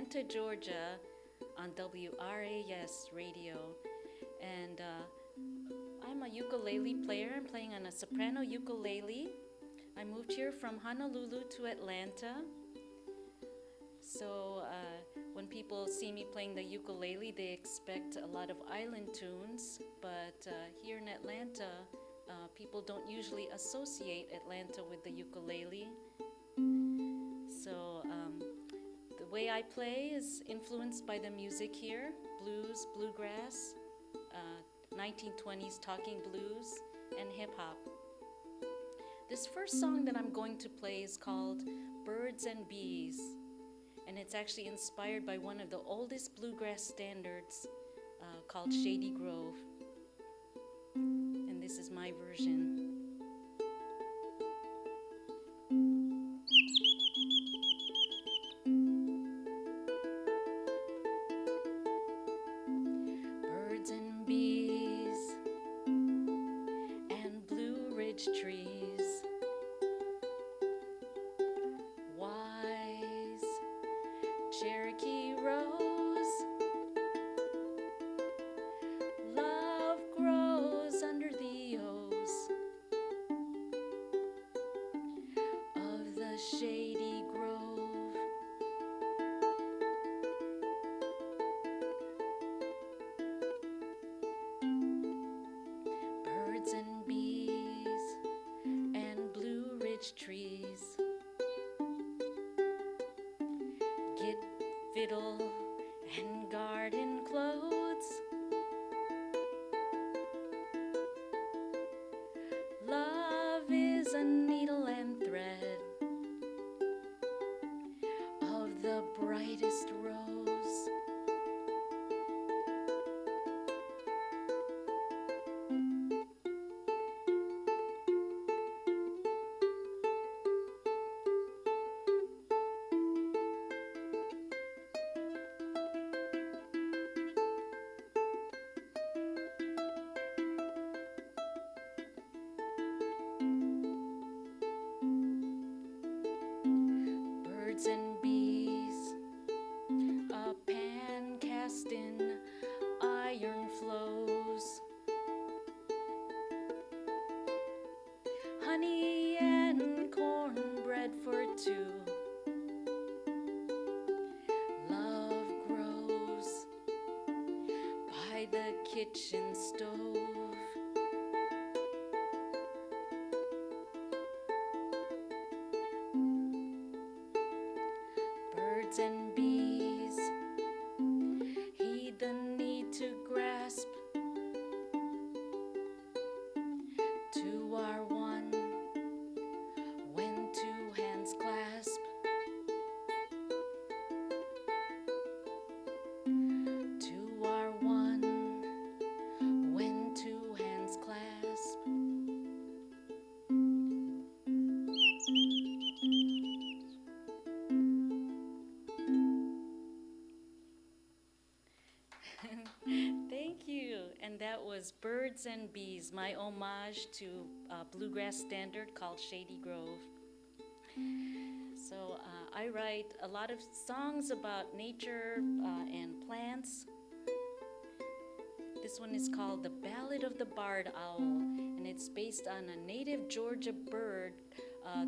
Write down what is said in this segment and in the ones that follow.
Atlanta, Georgia on WRAS radio. And I'm a ukulele player. I'm playing on a soprano ukulele. I moved here from Honolulu to Atlanta. So when people see me playing the ukulele, they expect a lot of island tunes. But here in Atlanta, people don't usually associate Atlanta with the ukulele. So the way I play is influenced by the music here: blues, bluegrass, 1920s talking blues, and hip hop. This first song that I'm going to play is called Birds and Bees, and it's actually inspired by one of the oldest bluegrass standards called Shady Grove. And this is my version. Birds and bees and Blue Ridge trees, wise Cherokee rose, love grows under the oaks of the shady grove. Birds and bees and Blue Ridge trees, get fiddle and garden clothes, love is a needle and thread of the brightest rose. Birds and bees, a pan cast in iron flows, honey and cornbread for two, love grows by the kitchen stove. Birds and bees heed the need to grasp, two are one when two hands clasp, two are one when two hands clasp. Thank you. And that was Birds and Bees, my homage to a bluegrass standard called Shady Grove. So I write a lot of songs about nature and plants. This one is called The Ballad of the Barred Owl, and it's based on a native Georgia bird,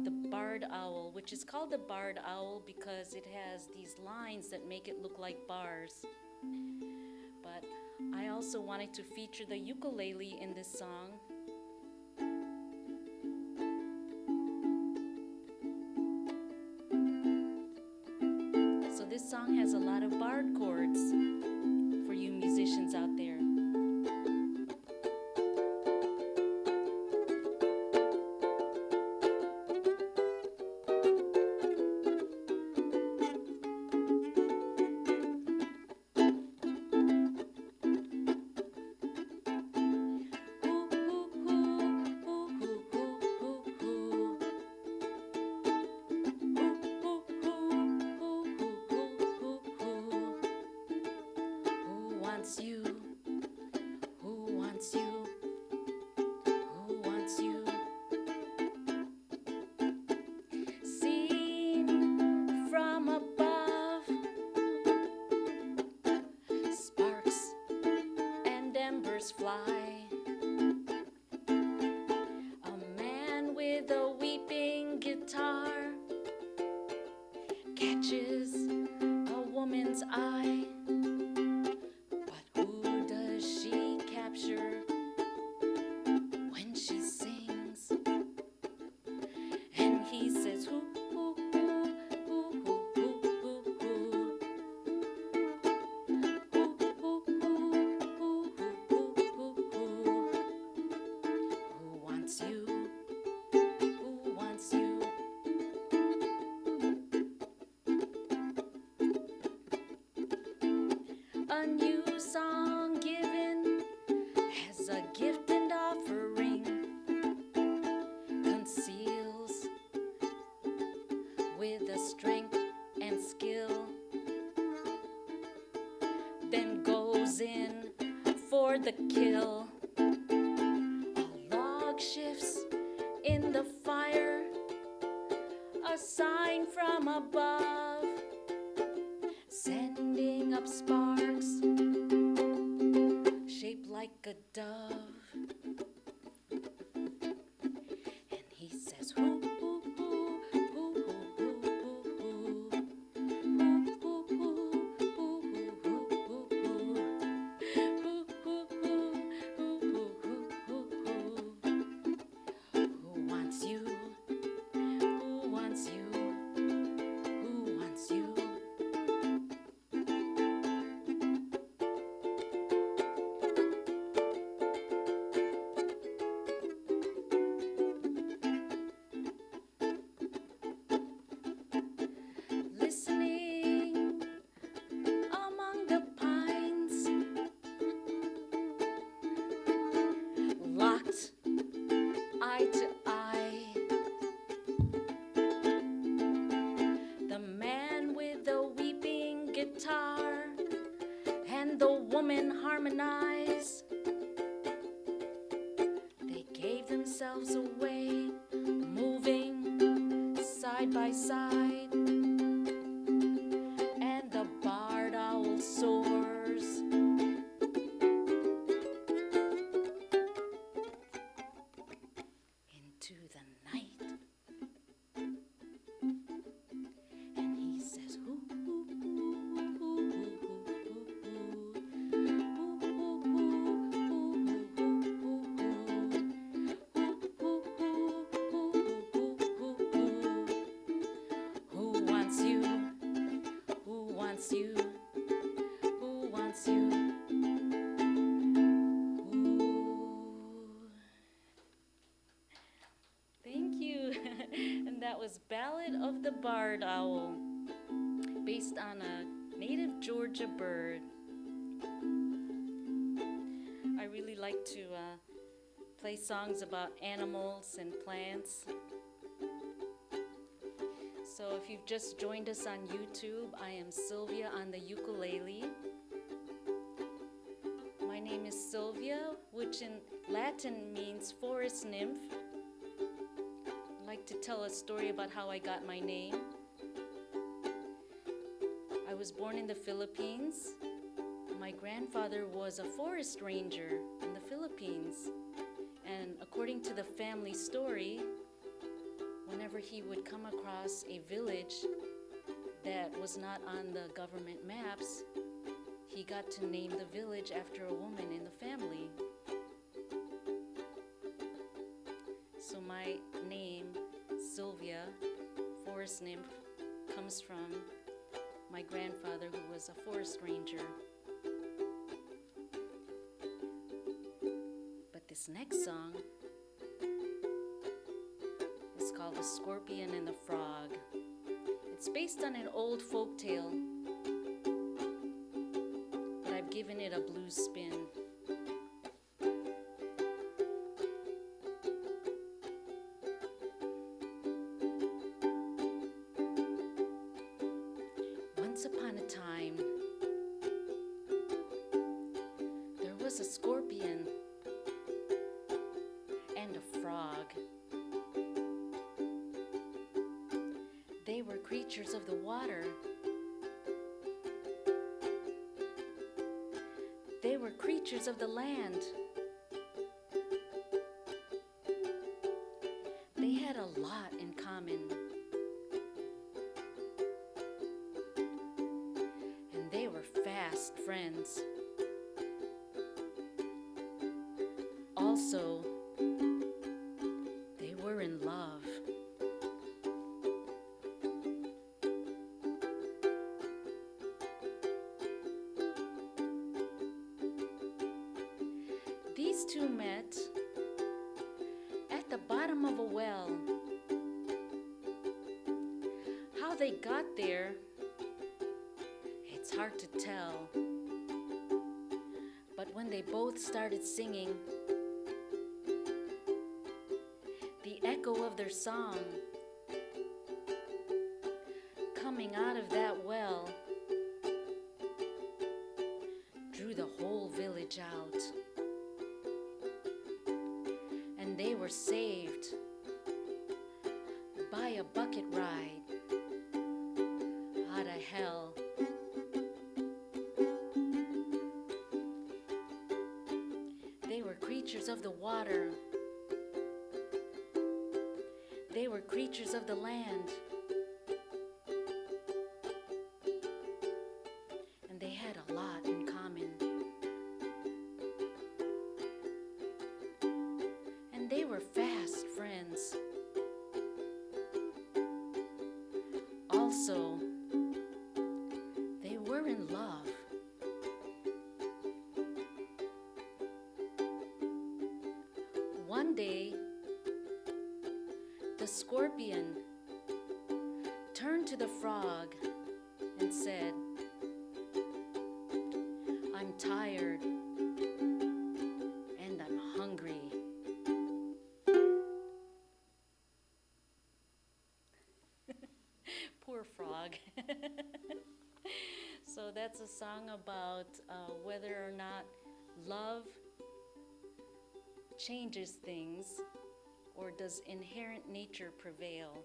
the barred owl, which is called the barred owl because it has these lines that make it look like bars. But I also wanted to feature the ukulele in this song. So this song has a lot of barred chords for you musicians out there. catches a woman's eye. But who does she capture when she sings? And he says, who, who, who, who, who, who, who, who. Who wants you? Who wants you? A new song given as a gift and offering conceals with a strength and skill, then goes in for the kill. A log shifts in the fire, a sign from above, sending up sparks shaped like a dove. And he says, who, who, who, who, who, who, who, who wants you? Who wants you? Who wants you? Listening among the pines, locked eye to eye. The man with the weeping guitar and the woman harmonize. They gave themselves away, moving side by side. And the barred owl soars into the night. And he says, who, who, who, who, who, who wants you? Who wants you? Who wants you? Thank you. And that was Ballad of the Barred Owl, based on a native Georgia bird. I really like to play songs about animals and plants. So if you've just joined us on YouTube, I am Silvia on the ukulele. My name is Silvia, which in Latin means forest nymph. I'd like to tell a story about how I got my name. I was born in the Philippines. My grandfather was a forest ranger in the Philippines. And according to the family story, whenever he would come across a village that was not on the government maps, he got to name the village after a woman in the family. So my name, Silvia, forest nymph, comes from my grandfather who was a forest ranger. But this next song is called The Scorpion and the Frog. It's based on an old folk tale, but I've given it a blues spin. Once upon a time, there was a scorpion and a frog. They were creatures of the water. They were creatures of the land. They had a lot in common. friends. Also, they were in love. These two met at the bottom of a well. How they got there, it's hard to tell. But when they both started singing, the echo of their song coming out of that well drew the whole village out. And they were saved by a bucket ride out of hell. They were creatures of the water. They were creatures of the land. And they had a lot in common. And they were fast friends. Also, they were in love. One day, the scorpion turned to the frog and said, "I'm tired and I'm hungry." Poor frog. So that's a song about whether or not love changes things, or does inherent nature prevail?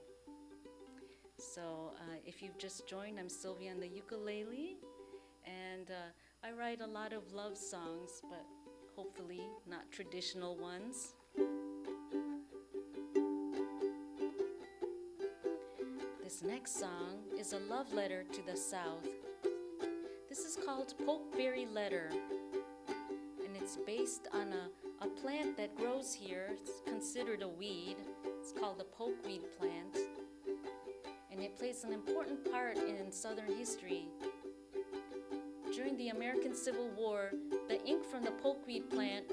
So if you've just joined, I'm Silvia on the ukulele, and I write a lot of love songs, but hopefully not traditional ones. This next song is a love letter to the South. This is called Pokeberry Letter, and it's based on a plant that grows here. It's considered a weed. It's called the pokeweed plant, and it plays an important part in Southern history. During the American Civil War, the ink from the pokeweed plant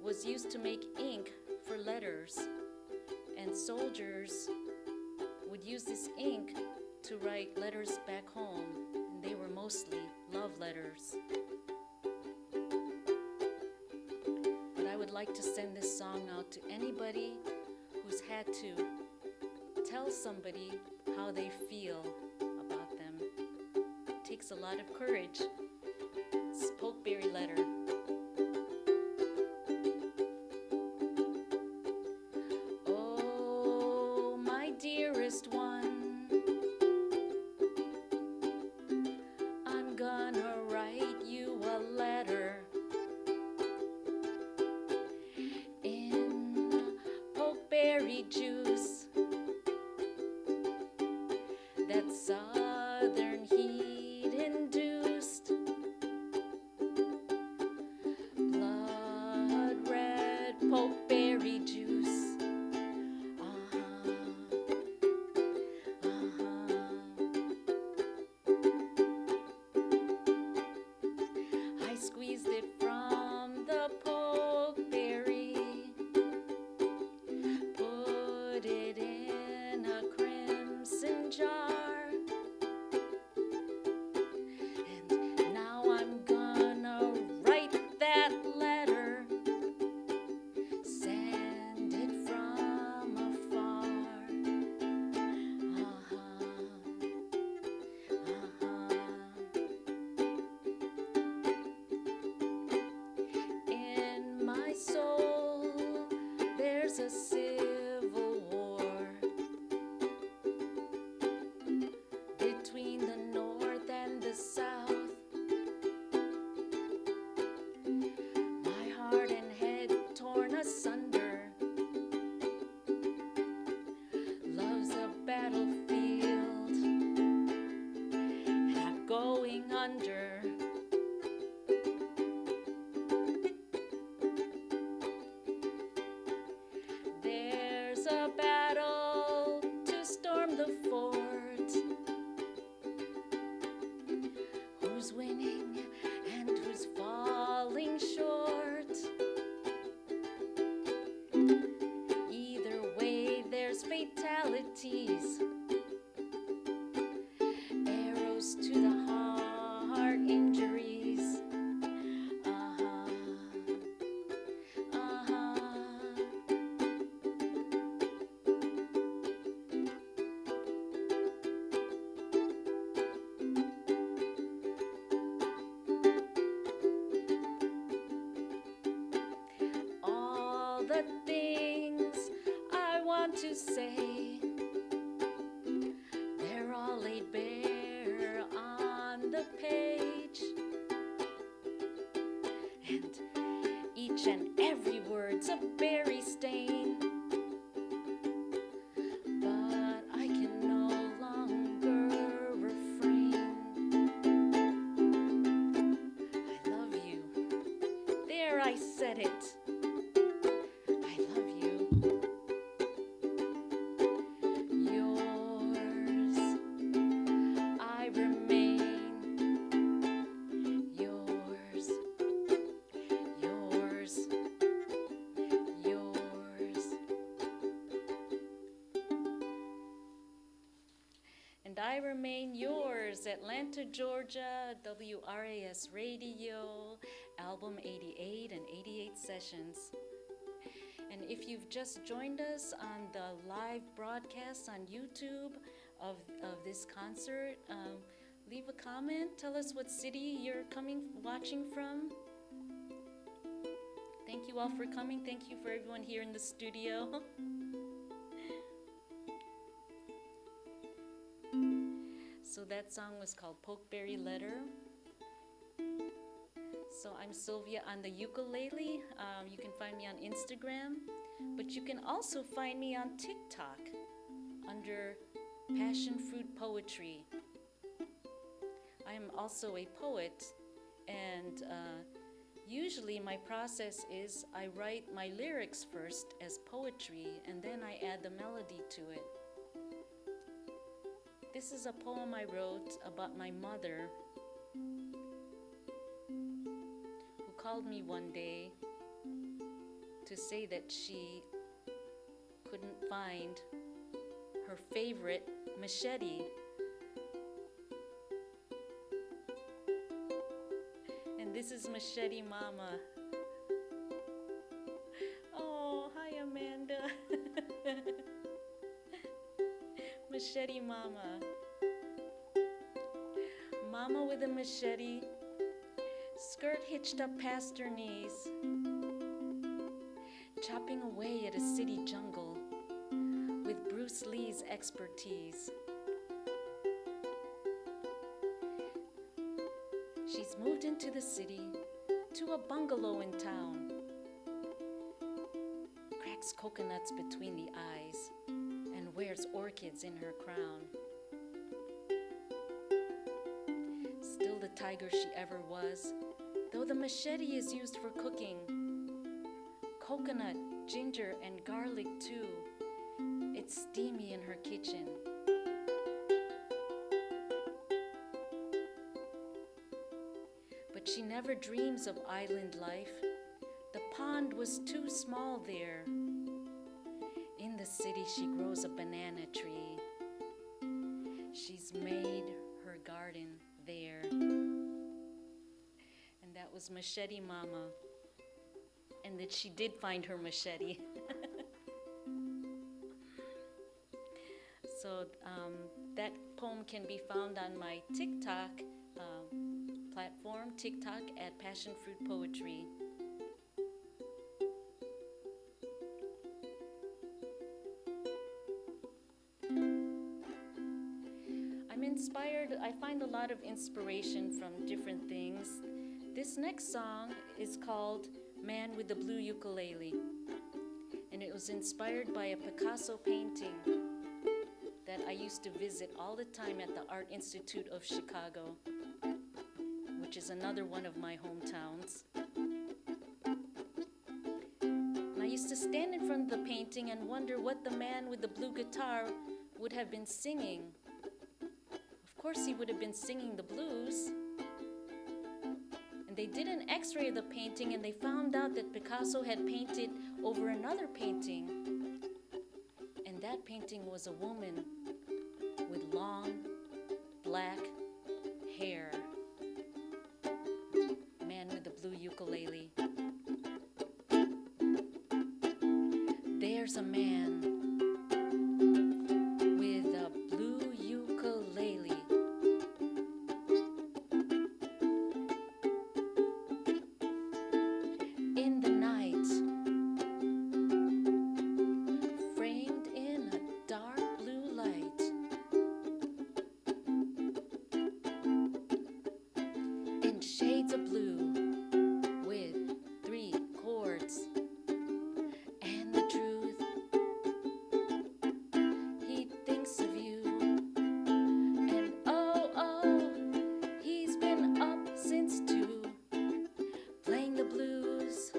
was used to make ink for letters, and soldiers would use this ink to write letters back home, and they were mostly love letters. I would like to send this song out to anybody who's had to tell somebody how they feel about them. It takes a lot of courage. It's Pokeberry Letter. Oh, my dearest one, I'm gonna write you a letter. Juice that southern heat induced. trying and who's falling short. Either way, there's fatalities. Arrows to the heart, injuries. All the things I want to say, they're all laid bare on the page. And each and every word's a berry stain. But I can no longer refrain. I love you. There, I said it. I love you. Yours, I remain. Yours, yours, yours. And I remain yours, Atlanta, Georgia, WRAS Radio, album 88 and 88 sessions. And if you've just joined us on the live broadcast on YouTube of this concert, leave a comment. Tell us what city you're watching from. Thank you all for coming. Thank you for everyone here in the studio. So that song was called Pokeberry Letter. So I'm Silvia on the ukulele. You can find me on Instagram, but you can also find me on TikTok under Passion Fruit Poetry. I am also a poet, and usually my process is I write my lyrics first as poetry, and then I add the melody to it. This is a poem I wrote about my mother, who called me one day to say that she couldn't find her favorite machete. And this is Machete Mama. Oh, hi Amanda. Machete Mama. Mama with a machete, skirt hitched up past her knees, chopping away at a city jungle with Bruce Lee's expertise. She's moved into the city, to a bungalow in town, cracks coconuts between the eyes, and wears orchids in her crown. Still the tiger she ever was, though the machete is used for cooking. Coconut, ginger, and garlic too. It's steamy in her kitchen. But she never dreams of island life. The pond was too small there. In the city she grows a banana tree. She's made her garden there. And that was Machete Mama. And that she did find her machete. So that poem can be found on my TikTok platform, TikTok at Passion Fruit Poetry. I'm inspired, I find a lot of inspiration from different things. This next song is called Man with the Blue Ukulele, and it was inspired by a Picasso painting that I used to visit all the time at the Art Institute of Chicago, which is another one of my hometowns. And I used to stand in front of the painting and wonder what the man with the blue guitar would have been singing. Of course he would have been singing the blues. And they did an x-ray of the painting, and they found out that Picasso had painted over another painting. And that painting was a woman with long black hair. Man with the blue ukulele. There's a man with a blue ukulele. In the night, framed in a dark blue light, in shades of blue, with 3 chords and the truth. He thinks of you, and oh, he's been up since 2, playing the blues,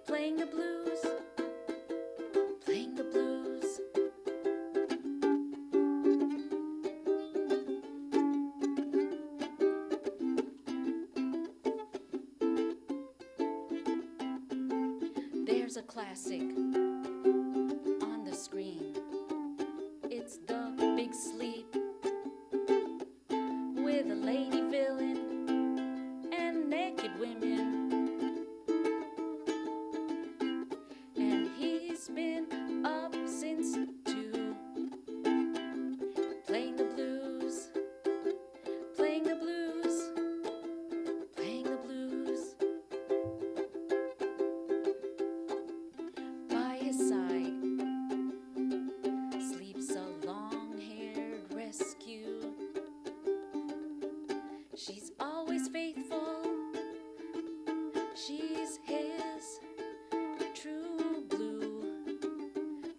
playing the blues, playing the blues. There's a classic on the screen. It's The Big Sleep, with a lady villain and naked women. And he's been up since 2, playing the blues, playing the blues, playing the blues. By his side sleeps a long-haired rescue. She's always faithful. She's his true blue,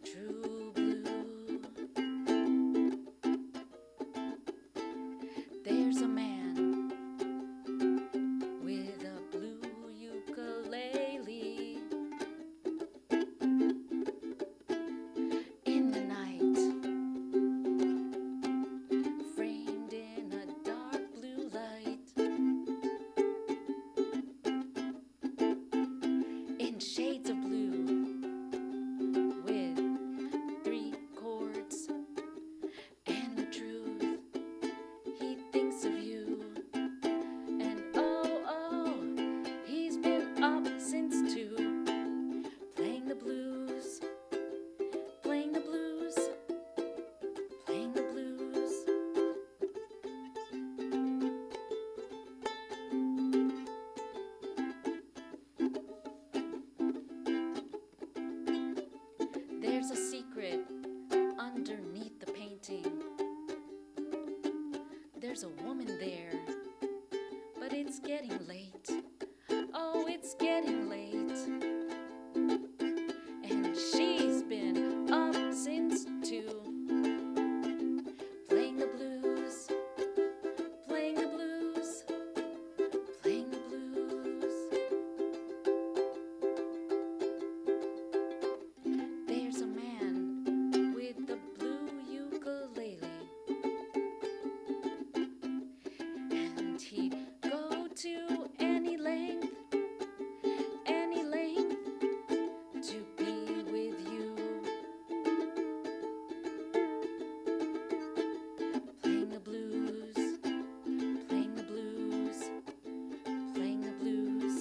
true blue. There's a man with a blue ukulele. In the night, framed in a dark blue light, in shades of blue, with 3 chords and the truth. He thinks of you, and oh, he's been up since 2, playing the blues, playing the blues, playing the blues. There's a secret underneath the painting. There's a woman there, but it's getting late. Oh, it's getting late. And she's been up since 2, playing the blues, playing the blues, playing the blues. There's a man with the blue ukulele, and he'd go to any length to be with you. Playing the blues, playing the blues, playing the blues.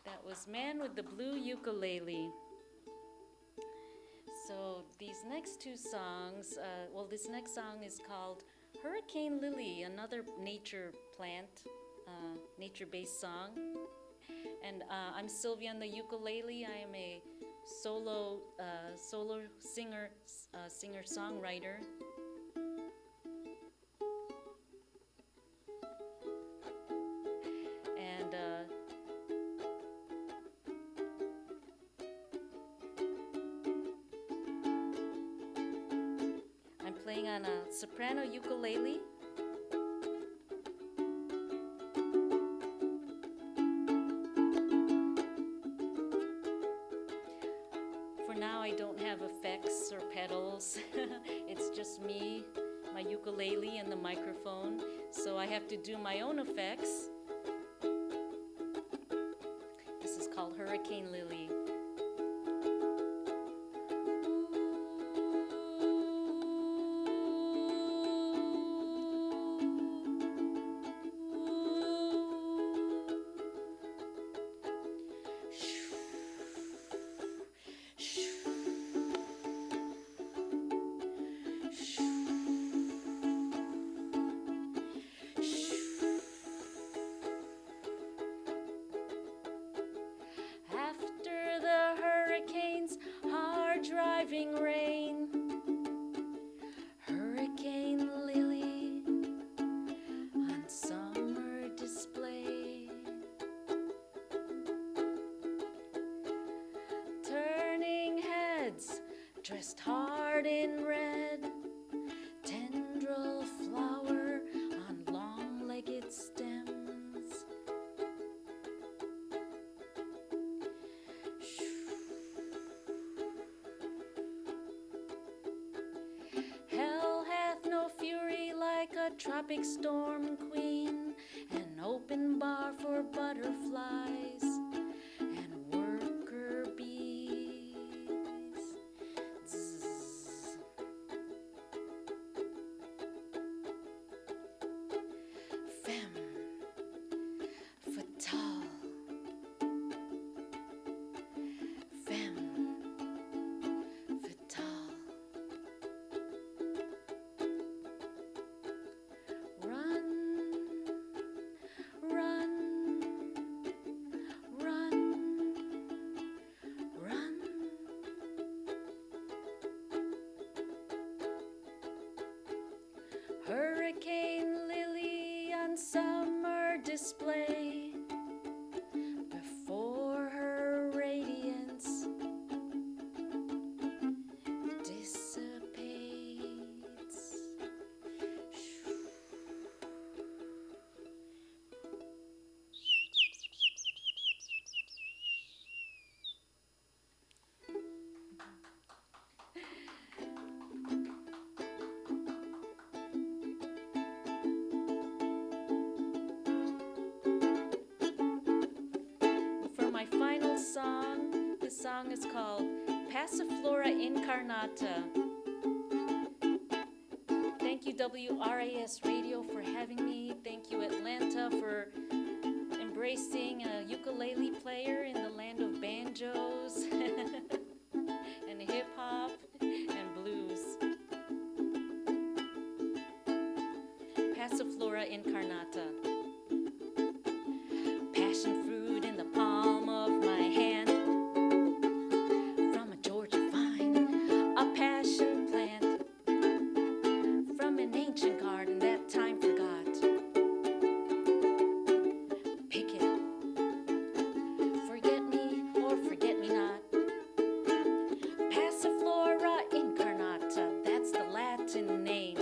That was Man with the Blue Ukulele. So these next 2 songs, this next song is called Hurricane Lily, another nature plant, nature-based song. And I'm Silvia on the ukulele. I am a solo singer, singer-songwriter. And I'm playing on a soprano ukulele. I don't have effects or pedals. It's just me, my ukulele, and the microphone. So I have to do my own effects. This is called Hurricane Lily. Driving rain, Hurricane Lily on summer display, turning heads, dressed hard in red, tendril flower on long-legged stems. Tropic storm queen, an open bar for butterflies and worker bees. Zzz. Femme fatale. Femme fatale. Hurricane Lily on summer display, before her radiance dissipates. This song is called Passiflora Incarnata. Thank you WRAS Radio for having me. Thank you Atlanta for embracing a ukulele player in the land of banjos and hip hop and blues. Passiflora Incarnata. Passion fruit in the palm of my hand, from a Georgia vine, a passion plant, from an ancient garden that time forgot. Pick it, forget me or forget me not. Passiflora Incarnata, that's the Latin name.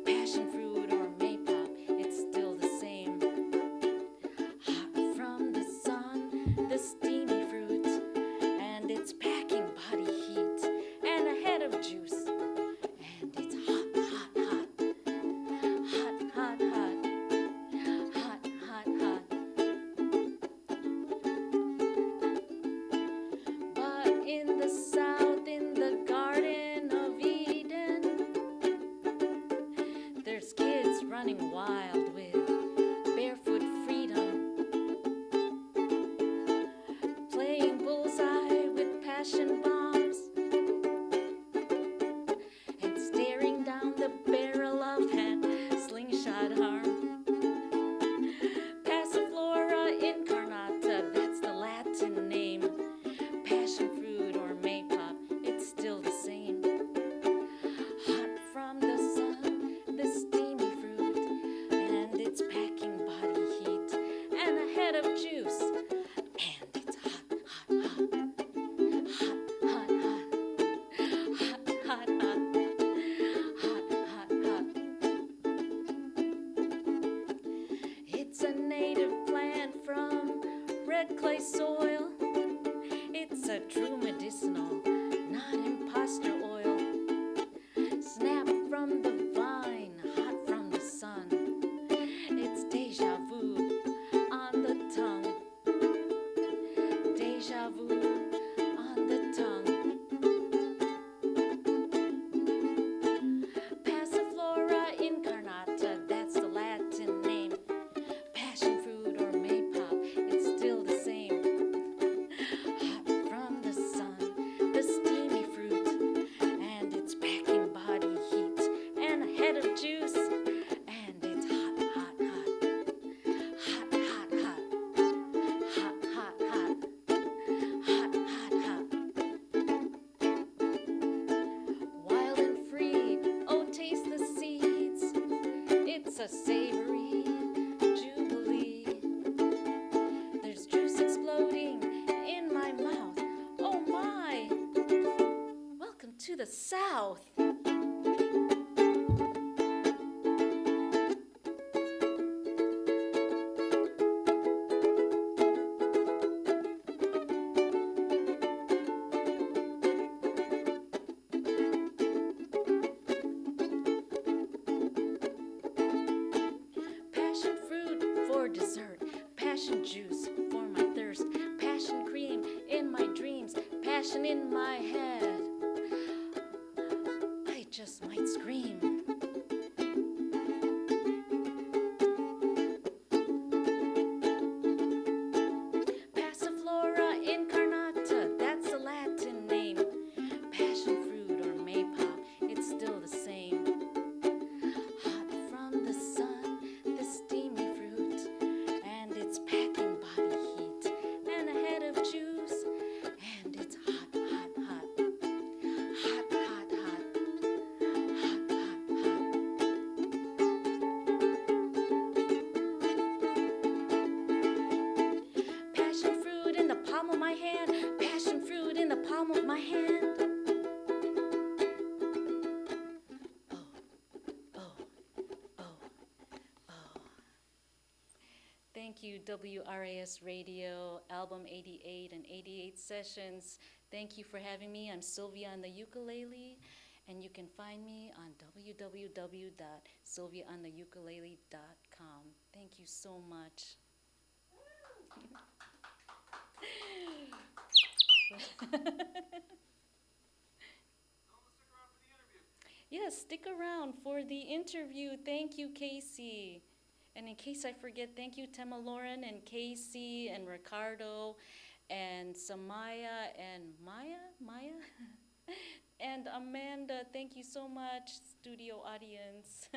Passion fruit or maypop, it's still the same. Deja vu on the tongue. Passiflora Incarnata, that's the Latin name. Passion fruit or maypop, it's still the same. Hot from the sun, the steamy fruit, and it's packing body heat and a head of juice, and it's hot, hot, hot, hot, hot, hot, hot, hot, hot, hot, hot, hot. Wild and free, oh taste the seeds, it's a savory jubilee. There's juice exploding in my mouth, oh my! Welcome to the South. Passion fruit for dessert, passion juice for my thirst, passion cream in my dreams, passion in my head. I just might scream. Passiflora Incarnata, that's the Latin name. Passion fruit or maypop, it's still the same. Hot from the sun, the steamy fruit, and it's packing body heat and a head of juice, and it's hot, hot, hot, hot, hot, hot, hot, hot, hot. Passion fruit in the palm of my hand, passion fruit in the palm of my hand. Oh, oh, oh. Thank you, WRAS Radio, Album 88 and 88 Sessions. Thank you for having me. I'm Silvia on the ukulele, and you can find me on www.silviaontheukulele.com. Thank you so much. Yes, stick around for the interview. Thank you, Casey. And in case I forget, thank you, Tema Lauren and Casey and Ricardo and Samaya and Maya? And Amanda, thank you so much, studio audience.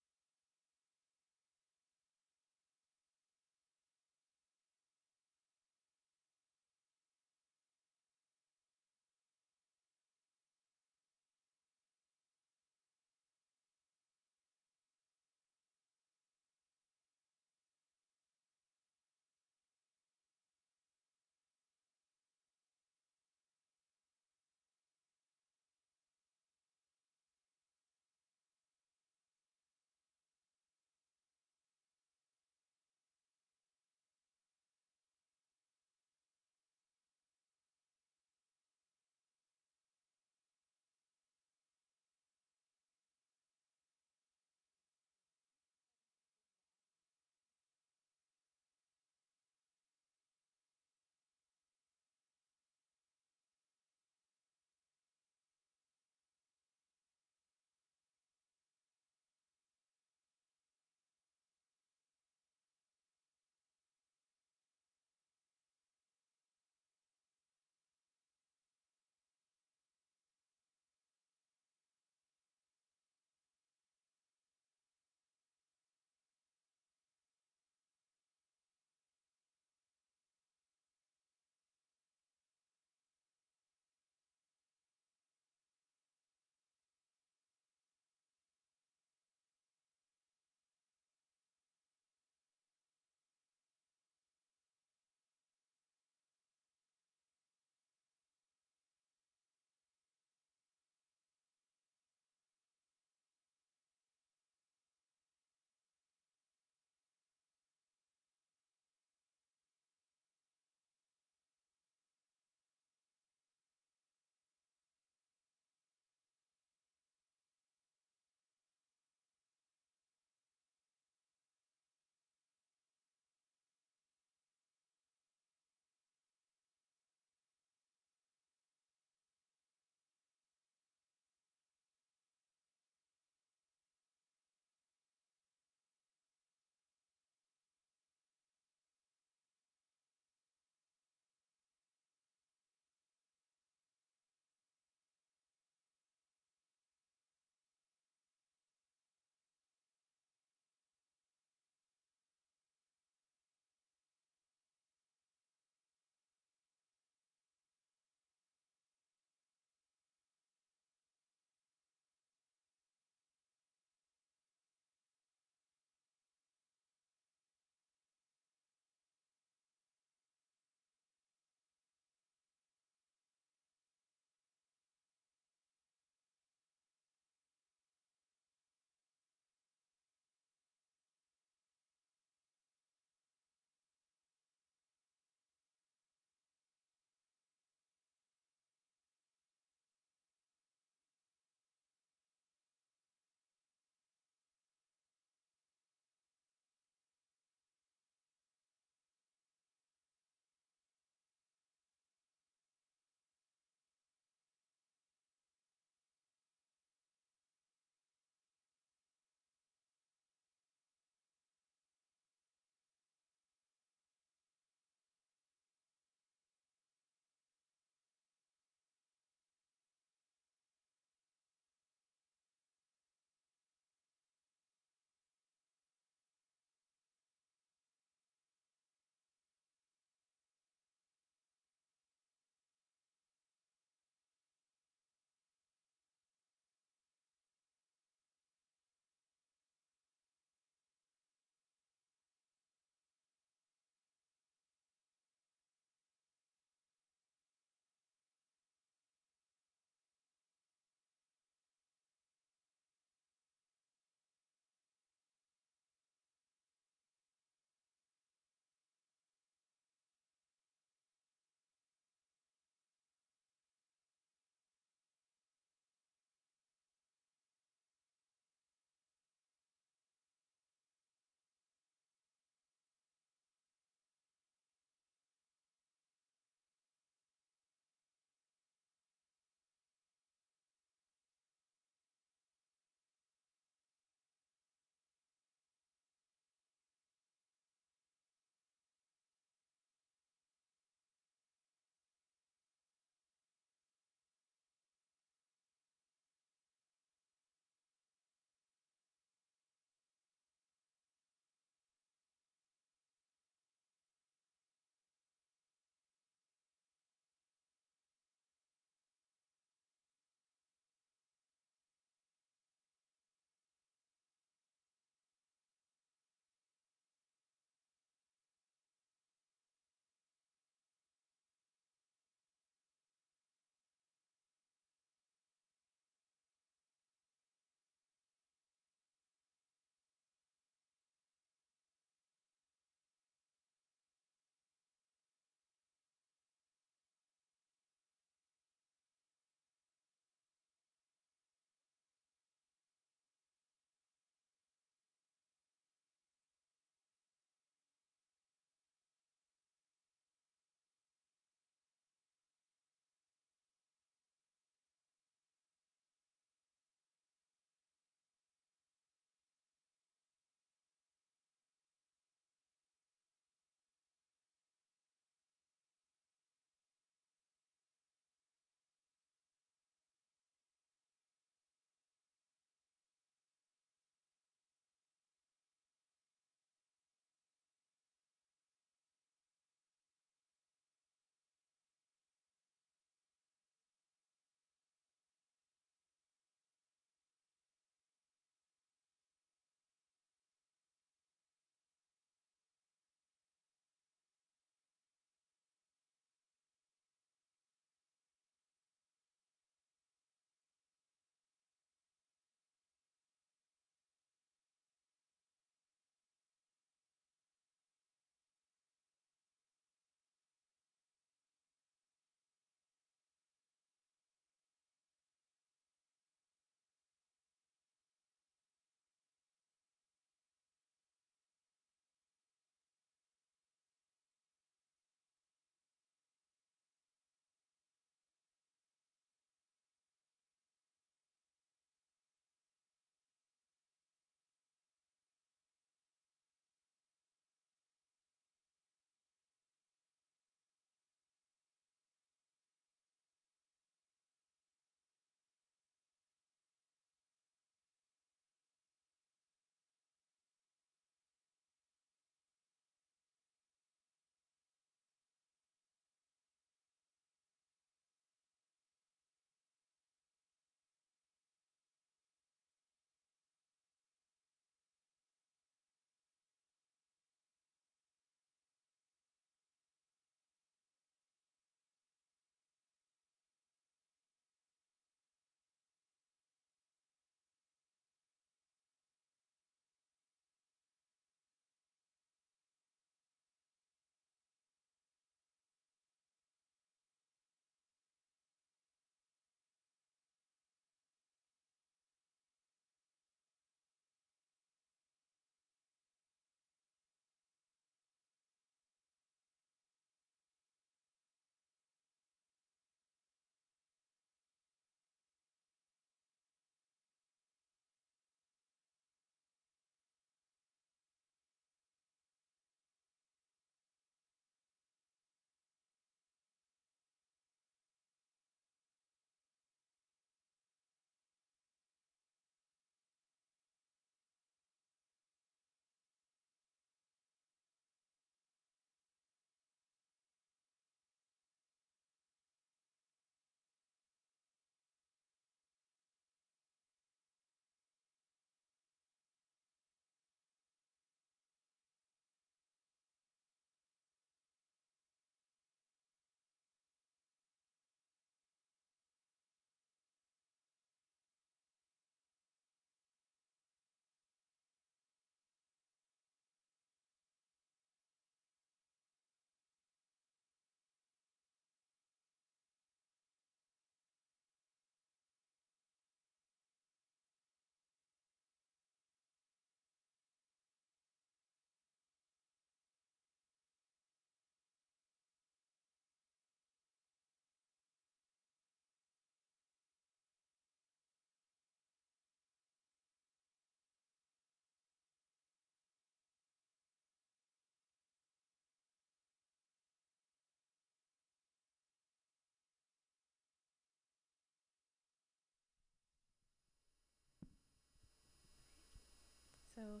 So,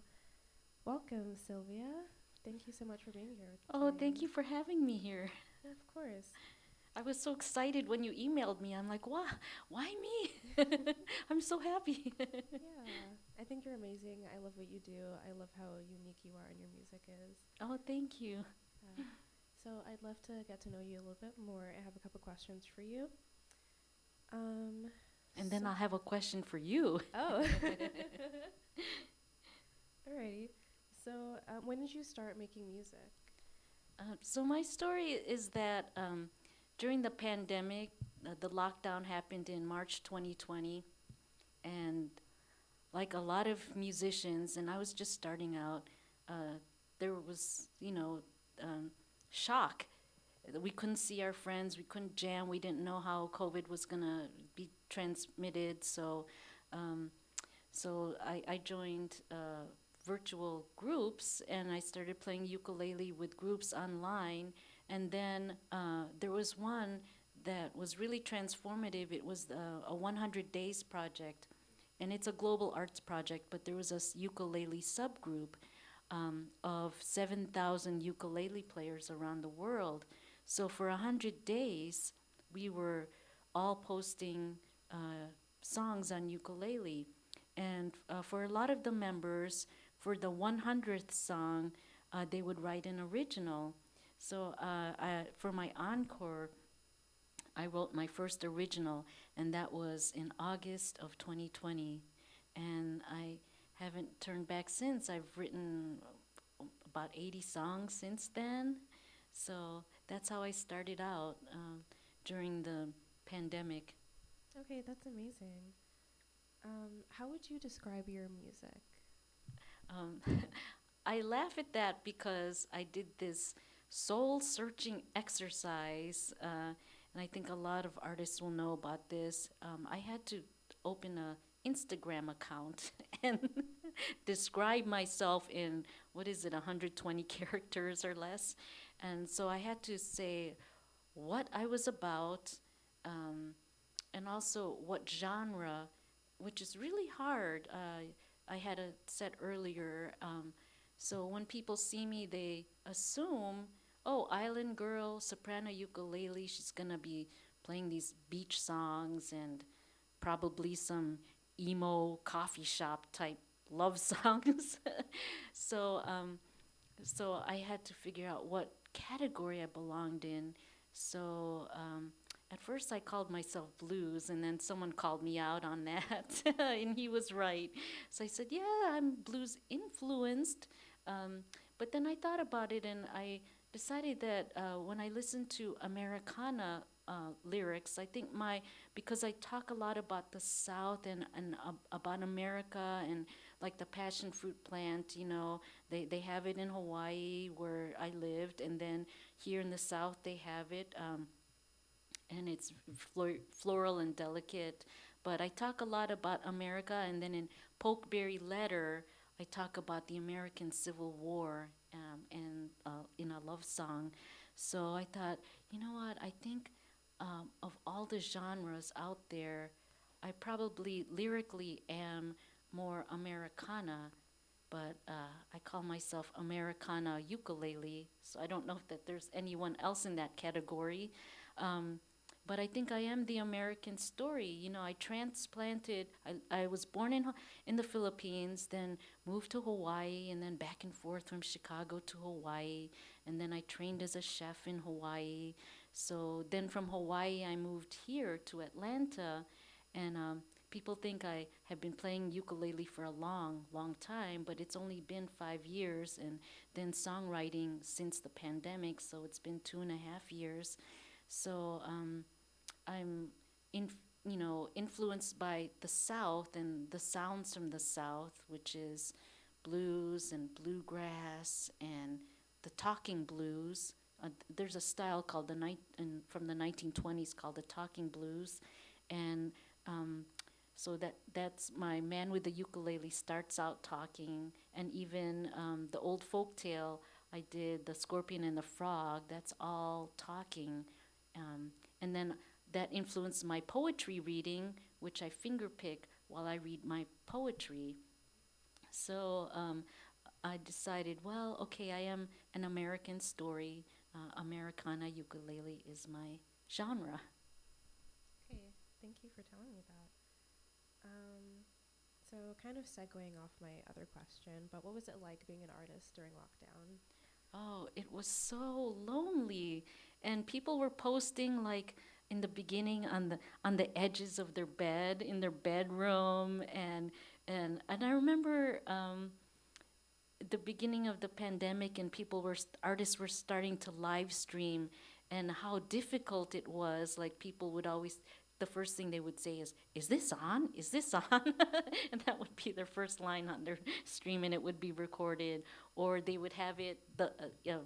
welcome, Silvia. Thank you so much for being here Oh, today. thank you for having me here. Yeah, of course. I was so excited when you emailed me. I'm like, why me? I'm so happy. Yeah, I think you're amazing. I love what you do. I love how unique you are and your music is. Oh, thank you. Uh, so, I'd love to get to know you a little bit more. I have a couple questions for you. Um, And then so, I'll have a question for you. oh, alrighty. So, when did you start making music? So my story is that during the pandemic, the lockdown happened in March 2020, and like a lot of musicians, and I was just starting out, there was, shock. We couldn't see our friends, we couldn't jam, we didn't know how COVID was gonna be transmitted. Um, so I joined virtual groups and I started playing ukulele with groups online. And then there was one that was really transformative. It was a 100 days project, and it's a global arts project, but there was a ukulele subgroup of 7,000 ukulele players around the world. So for 100 days, we were all posting songs on ukulele. And for a lot of the members, for the 100th song, they would write an original. For my encore, I wrote my first original, and that was in August of 2020. And I haven't turned back since. I've written about 80 songs since then. So that's how I started out during the pandemic. Okay, that's amazing. How would you describe your music? Um, I laugh at that because I did this soul searching exercise, and I think a lot of artists will know about this. I had to open a Instagram account and describe myself in what is it, 120 characters or less. And so I had to say what I was about, um, and also what genre, which is really hard. I had a set earlier. So when people see me, they assume, oh, island girl, soprano ukulele, she's gonna be playing these beach songs and probably some emo coffee shop type love songs. so um, so I had to figure out what category I belonged in. So at first I called myself blues, and then someone called me out on that, and he was right. So I said, yeah, I'm blues influenced. Um, but then I thought about it, and I decided that when I listen to Americana lyrics, I think because I talk a lot about the South and about America and like the passion fruit plant, they have it in Hawaii where I lived, and then here in the South they have it, and it's floral and delicate. But I talk a lot about America, and then in Pokeberry Letter, I talk about the American Civil War and in a love song. So I thought, you know what? I think of all the genres out there, I probably lyrically am more Americana, but I call myself Americana ukulele, so I don't know if that there's anyone else in that category. Um, but I think I am the American story. I transplanted. I was born in the Philippines, then moved to Hawaii, and then back and forth from Chicago to Hawaii, and then I trained as a chef in Hawaii. So then from Hawaii, I moved here to Atlanta, and people think I have been playing ukulele for a long, long time, but it's only been 5 years, and then songwriting since the pandemic, so it's been 2.5 years. So I'm in, influenced by the South and the sounds from the South, which is blues and bluegrass and the talking blues. There's a style called from the 1920s called the talking blues, and um, so that's my man with the ukulele starts out talking, and even the old folk tale I did, the scorpion and the frog. That's all talking, and then that influenced my poetry reading, which I fingerpick while I read my poetry. So I decided, well, okay, I am an American story. Americana ukulele is my genre. Okay, thank you for telling me that. Um, so, kind of segueing off my other question, but what was it like being an artist during lockdown? Oh, it was so lonely, and people were posting like in the beginning on the edges of their bed in their bedroom, and I remember the beginning of the pandemic, and artists were starting to live stream, and how difficult it was. Like people would always, the first thing they would say is this on, is this on? And that would be their first line on their stream, and it would be recorded, or they would have it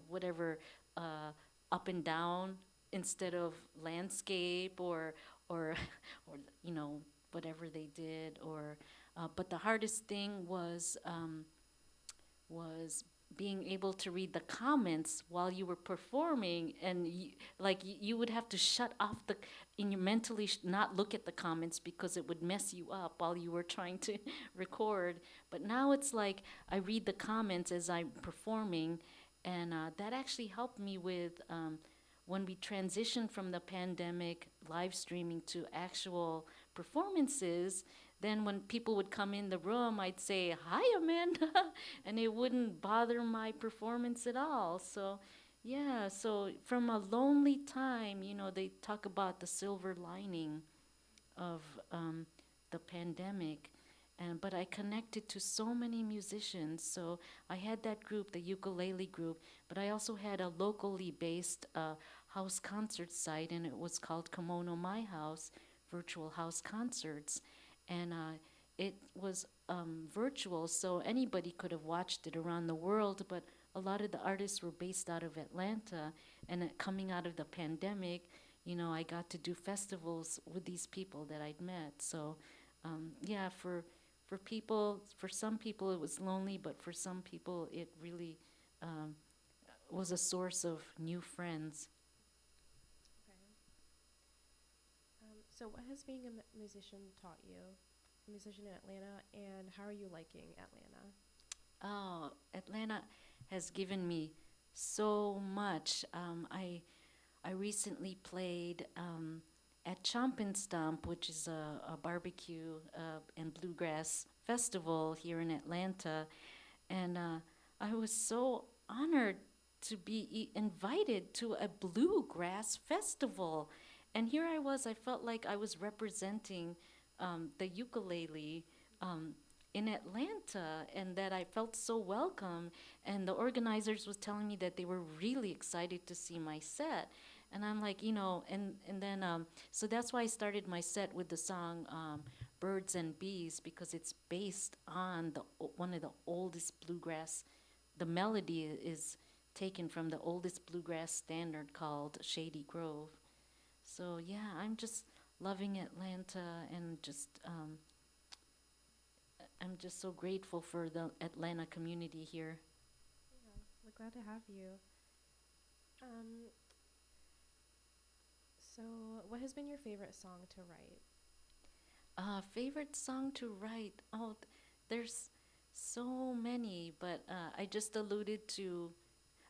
whatever, uh, up and down instead of landscape, or or whatever they did. Or but the hardest thing was being able to read the comments while you were performing, and you would have to shut off the in your mentally not look at the comments because it would mess you up while you were trying to record. But now it's like I read the comments as I'm performing, and that actually helped me with when we transitioned from the pandemic live streaming to actual performances. Then when people would come in the room, I'd say, "Hi, Amanda," and it wouldn't bother my performance at all. So, yeah, so from a lonely time, they talk about the silver lining of the pandemic. But I connected to so many musicians. So I had that group, the ukulele group, but I also had a locally based house concert site, and it was called Kimono My House, Virtual House Concerts. And it was virtual, so anybody could have watched it around the world, but a lot of the artists were based out of Atlanta. And coming out of the pandemic, I got to do festivals with these people that I'd met. So, yeah, for some people it was lonely, but for some people it really um, was a source of new friends. Okay. So, what has being a musician taught you? A musician in Atlanta, and how are you liking Atlanta? Oh, Atlanta has given me so much. I recently played at Chomp and Stomp, which is a barbecue and bluegrass festival here in Atlanta, and I was so honored to be invited to a bluegrass festival. And here I was, I felt like I was representing the ukulele um, in Atlanta, and that I felt so welcome. And the organizers was telling me that they were really excited to see my set. And I'm like, and then, so that's why I started my set with the song Birds and Bees, because it's based on one of the oldest bluegrass. The melody is taken from the oldest bluegrass standard called Shady Grove. So yeah, I'm just loving Atlanta, and I'm just so grateful for the Atlanta community here. Yeah, we're glad to have you. Um, so, what has been your favorite song to write? Favorite song to write? Oh, there's so many, but I just alluded to,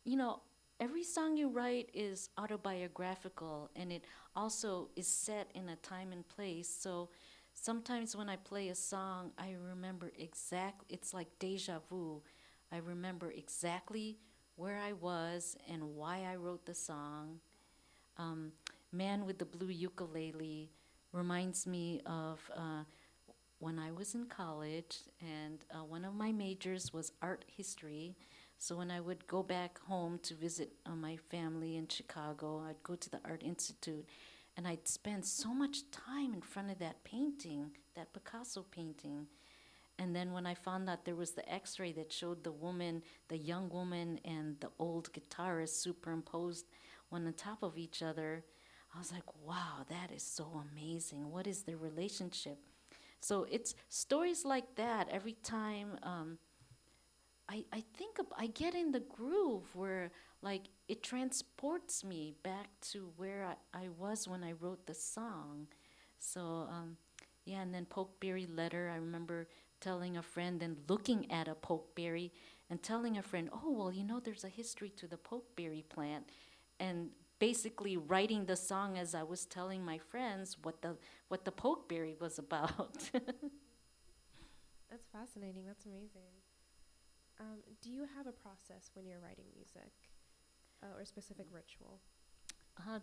you know, every song you write is autobiographical, and it also is set in a time and place. So sometimes when I play a song, I remember it's like deja vu. I remember exactly where I was and why I wrote the song. um, Man with the Blue Ukulele reminds me of when I was in college, and one of my majors was art history. So when I would go back home to visit my family in Chicago, I'd go to the Art Institute, and I'd spend so much time in front of that painting, that Picasso painting. And then when I found out there was the X-ray that showed the young woman and the old guitarist superimposed one on top of each other, I was like, wow, that is so amazing. What is their relationship? So it's stories like that every time. I get in the groove where like it transports me back to where I was when I wrote the song. So Yeah, and then Pokeberry Letter. I remember telling a friend and looking at a pokeberry and telling a friend, oh, well, there's a history to the pokeberry plant. And basically writing the song as I was telling my friends what the pokeberry was about. That's fascinating. That's amazing. Do you have a process when you're writing music or a specific ritual?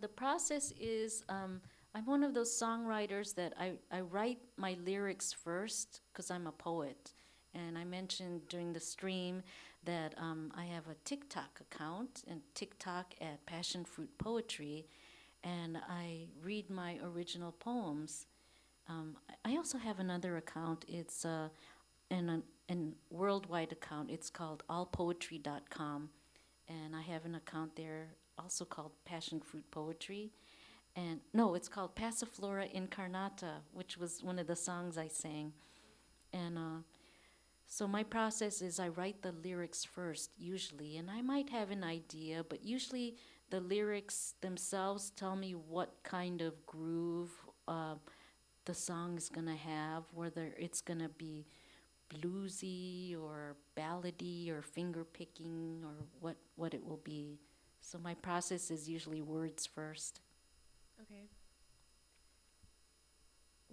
The process is I'm one of those songwriters that I write my lyrics first because I'm a poet. And I mentioned during the stream that I have a TikTok account and TikTok at Passion Fruit Poetry, and I read my original poems. I also have another account. It's an worldwide account. It's called allpoetry.com, and I have an account there also called Passion Fruit Poetry. And no, it's called Passiflora Incarnata, which was one of the songs I sang. And so my process is I write the lyrics first, usually, and I might have an idea, but usually the lyrics themselves tell me what kind of groove the song is gonna have, whether it's gonna be bluesy or ballady or finger picking or what it will be. So my process is usually words first. Okay.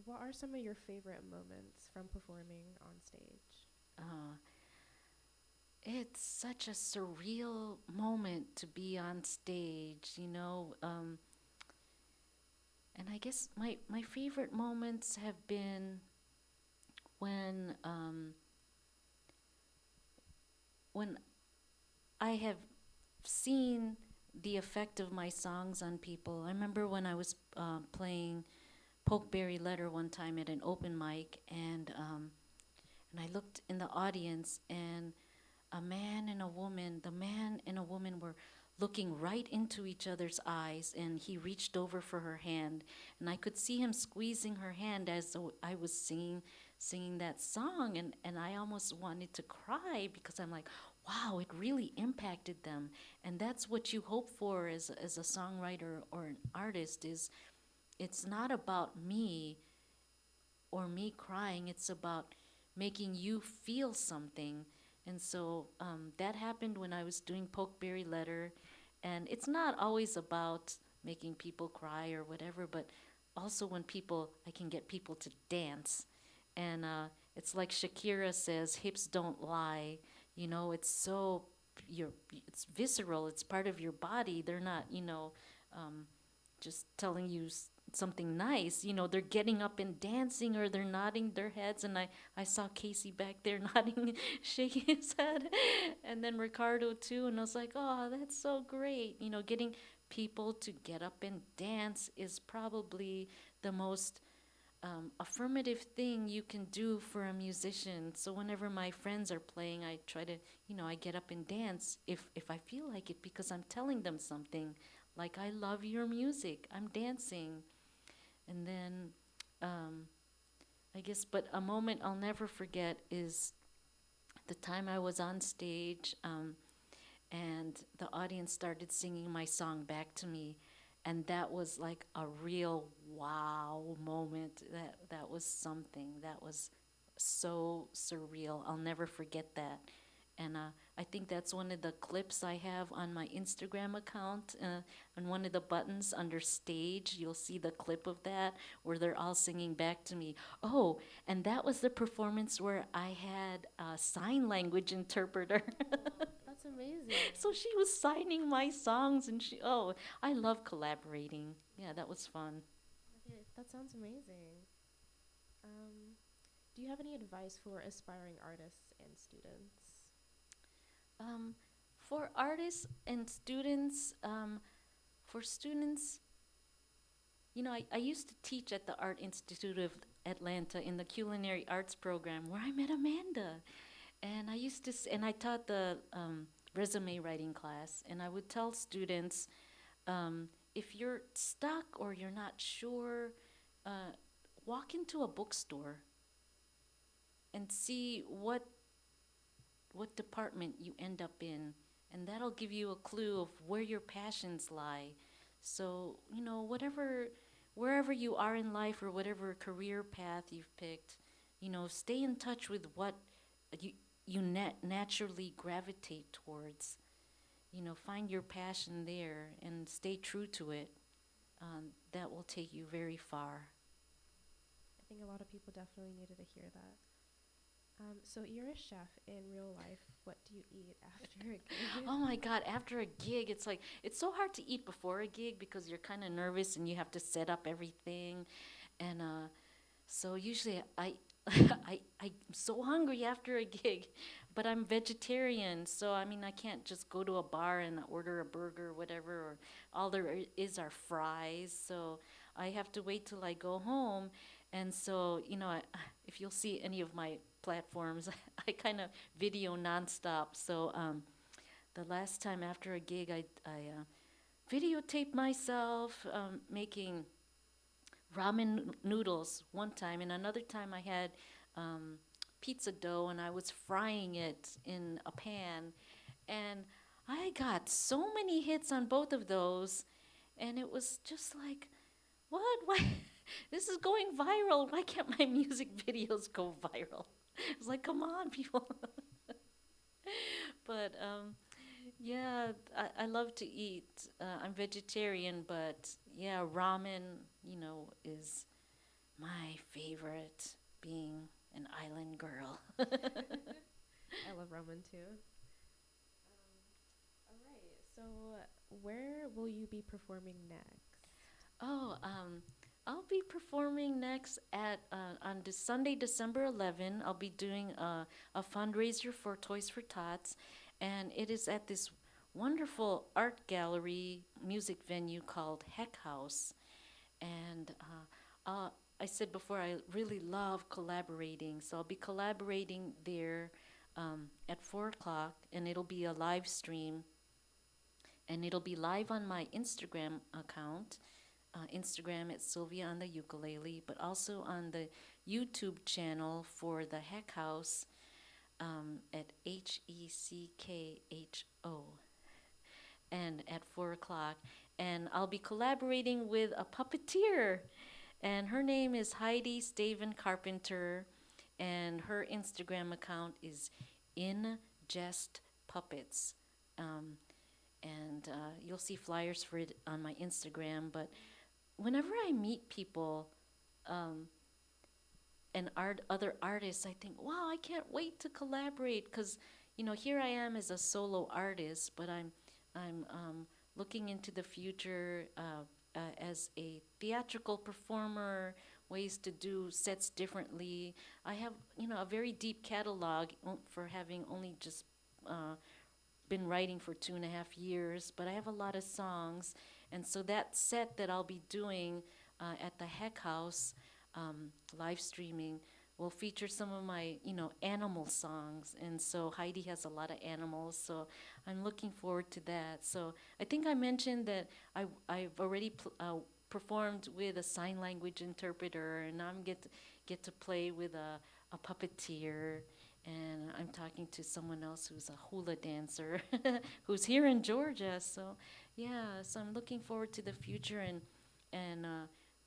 What are some of your favorite moments from performing on stage? Uh, it's such a surreal moment to be on stage. And I guess my favorite moments have been when when I have seen the effect of my songs on people. I remember when I was playing Pokeberry Letter one time at an open mic, and I looked in the audience, and the man and a woman were looking right into each other's eyes, and he reached over for her hand, and I could see him squeezing her hand as though I was singing that song, and I almost wanted to cry because I'm like, wow, it really impacted them. And that's what you hope for as a songwriter or an artist. Is it's not about me or me crying, it's about making you feel something. And so that happened when I was doing Pokeberry Letter. And it's not always about making people cry or whatever, but also when I can get people to dance. And it's like Shakira says, hips don't lie. It's so, it's visceral, it's part of your body. They're not, um, just telling you something nice. They're getting up and dancing or they're nodding their heads. And I saw Casey back there nodding, shaking his head. And then Ricardo too. And I was like, oh, that's so great. Getting people to get up and dance is probably the most affirmative thing you can do for a musician. So whenever my friends are playing, I try to, I get up and dance if I feel like it because I'm telling them something. Like, I love your music. I'm dancing. And then, I guess, but a moment I'll never forget is the time I was on stage and the audience started singing my song back to me. And that was like a real wow moment. That was something. That was so surreal. I'll never forget that. And I think that's one of the clips I have on my Instagram account. On one of the buttons under stage, you'll see the clip of that where they're all singing back to me. Oh, and that was the performance where I had a sign language interpreter. That's amazing. So she was signing my songs, and I love collaborating. Yeah, that was fun. Okay, that sounds amazing. Um, do you have any advice for aspiring artists and students? Um, for artists and students, for students, I used to teach at the Art Institute of Atlanta in the culinary arts program where I met Amanda. And I taught the resume writing class, and I would tell students, if you're stuck or you're not sure, walk into a bookstore and see what department you end up in, and that'll give you a clue of where your passions lie. So, wherever you are in life or whatever career path you've picked, stay in touch with what you, naturally gravitate towards. Find your passion there and stay true to it. That will take you very far. I think a lot of people definitely needed to hear that. So you're a chef in real life. What do you eat after a gig? Oh my God, after a gig, it's so hard to eat before a gig because you're kind of nervous and you have to set up everything. And so usually I'm so hungry after a gig, but I'm vegetarian. So, I mean, I can't just go to a bar and order a burger or whatever, or all there is are fries. So I have to wait till I go home. And so, if you'll see any of my platforms, I kind of video nonstop. So the last time after a gig, I videotaped myself making ramen noodles one time, and another time I had pizza dough and I was frying it in a pan, and I got so many hits on both of those, and it was just like, what? Why? This is going viral. Why can't my music videos go viral? It's like, come on, people. But yeah, I love to eat. I'm vegetarian, but yeah, ramen, is my favorite, being an island girl. I love ramen too. All right. So where will you be performing next? Oh, I'll be performing next at on this Sunday, December 11. I'll be doing a fundraiser for Toys for Tots, and it is at this wonderful art gallery music venue called Heck House. And I said before, I really love collaborating, so I'll be collaborating there at 4 o'clock, and it'll be a live stream, and it'll be live on my Instagram account. Instagram at Silvia on the ukulele, but also on the YouTube channel for the Heck House at HECKHO, and at 4 o'clock. And I'll be collaborating with a puppeteer, and her name is Heidi Staven Carpenter, and her Instagram account is In Jest Puppets. And you'll see flyers for it on my Instagram, but whenever I meet people and other artists, I think, wow, I can't wait to collaborate, because here I am as a solo artist, but I'm looking into the future as a theatrical performer, ways to do sets differently. I have a very deep catalog for having only just been writing for 2.5 years, but I have a lot of songs. And so that set that I'll be doing at the Heck House, live streaming, will feature some of my, animal songs. And so Heidi has a lot of animals, so I'm looking forward to that. So I think I mentioned that I've already performed with a sign language interpreter, and I'm get to play with a puppeteer. And I'm talking to someone else who's a hula dancer who's here in Georgia. So yeah, so I'm looking forward to the future and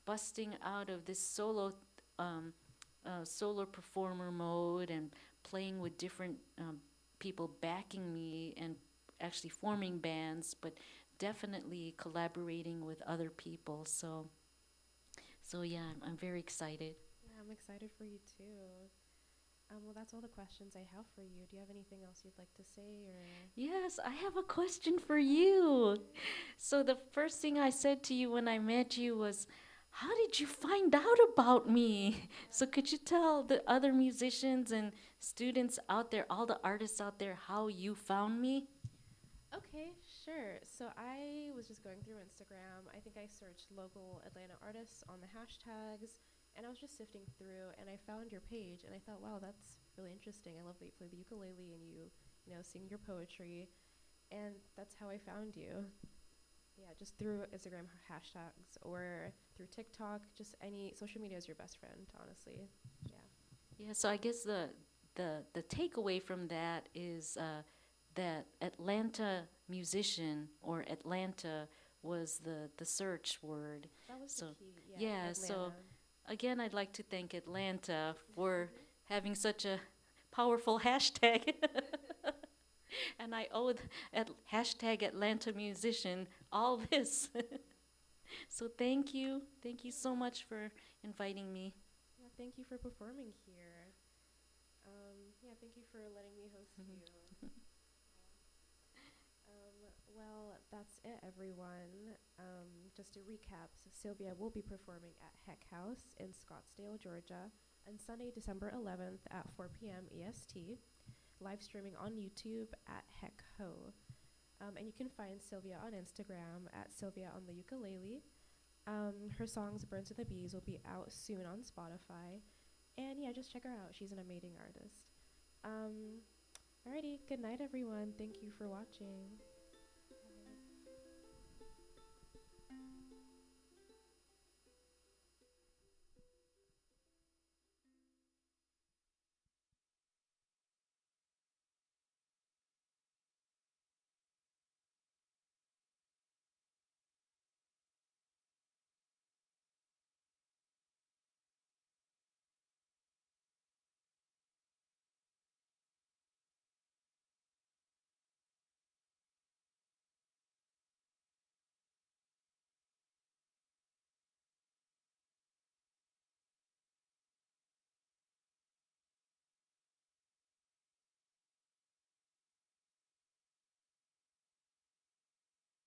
busting out of this solo performer mode and playing with different people backing me and actually forming bands, but definitely collaborating with other people. So yeah, I'm very excited. Yeah, I'm excited for you too. Well, that's all the questions I have for you. Do you have anything else you'd like to say, or? Yes, I have a question for you. So the first thing I said to you when I met you was, how did you find out about me? So could you tell the other musicians and students out there, all the artists out there, how you found me? Okay, sure. So I was just going through Instagram. I think I searched local Atlanta artists on the hashtags, and I was just sifting through, and I found your page, and I thought, wow, that's really interesting. I love that you play the ukulele and you sing your poetry, and that's how I found you. Yeah, just through Instagram hashtags or through TikTok, just any social media is your best friend, honestly. Yeah. Yeah, so I guess the takeaway from that is that Atlanta musician or Atlanta was the search word. That was So the key. yeah, Atlanta. so again, I'd like to thank Atlanta for having such a powerful hashtag. And I owe at hashtag Atlanta musician all this. So thank you. Thank you so much for inviting me. Yeah, thank you for performing here. Yeah, thank you for letting me host you. Well, that's it, everyone. Just to recap, so Sylvia will be performing at Heck House in Scottsdale, Georgia, on Sunday, December 11th at 4 p.m. EST, live streaming on YouTube at Heck Ho. And you can find Sylvia on Instagram at Sylvia on the Ukulele. Her songs Birds of the Bees will be out soon on Spotify. And yeah, just check her out. She's an amazing artist. Alrighty, good night, everyone. Thank you for watching.